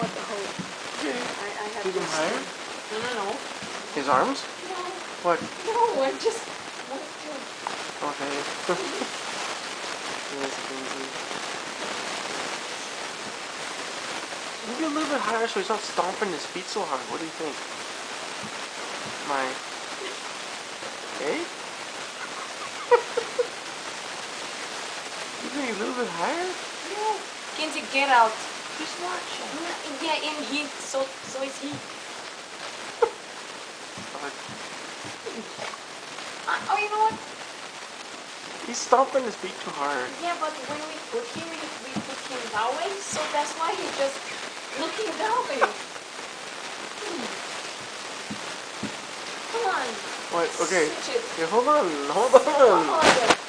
what the whole... Okay. I have Take him higher? No. His arms? No. What? No, I just want to... Okay. Yes, crazy. Maybe a little bit higher so he's not stomping his feet so hard. What do you think? My... Okay? You think a little bit higher? No. Kenzie, get out. He's watching. Yeah, and he... So is he. Oh, you know what? He's stomping his feet too hard. Yeah, but when we put him, we put him that way, so that's why he's just looking that way. Come on. What? Okay. Switch it. Okay, hold on. Come on.